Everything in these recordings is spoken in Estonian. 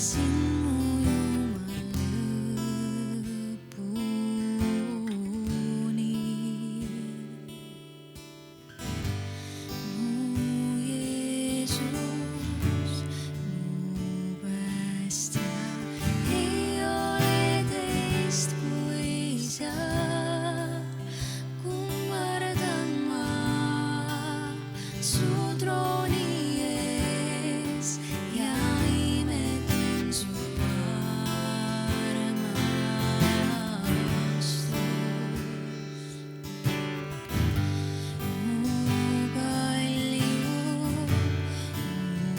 Sind mo lumalupuni. Mu Jeesus, mu päästja, ei ole teist kui sa. Kummardan ma su trooni ees ja imetlen su armastust. Mu kalju, mu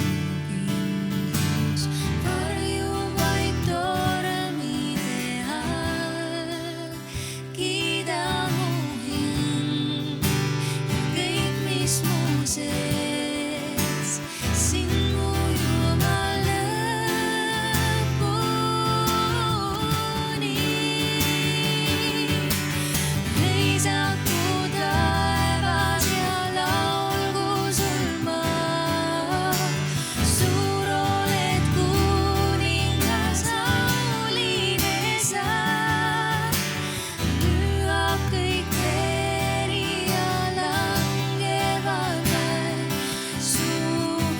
kindlus varjub vaid tormide all. Kiida mu hing ja kõik, mis mu sees, sind mu Jumal lõpuni. Heisaku taevas ja laulgu sul maa. Suur oled, kuningas, auline sa. Lüüab kõik veri ja langevad vaid su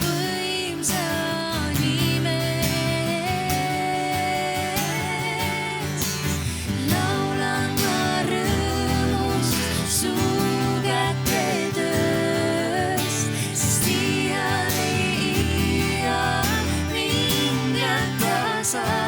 võimsa nime ees. Laulan ma rõõmust su käte tööst, sest iial ei iia mind jätta sa.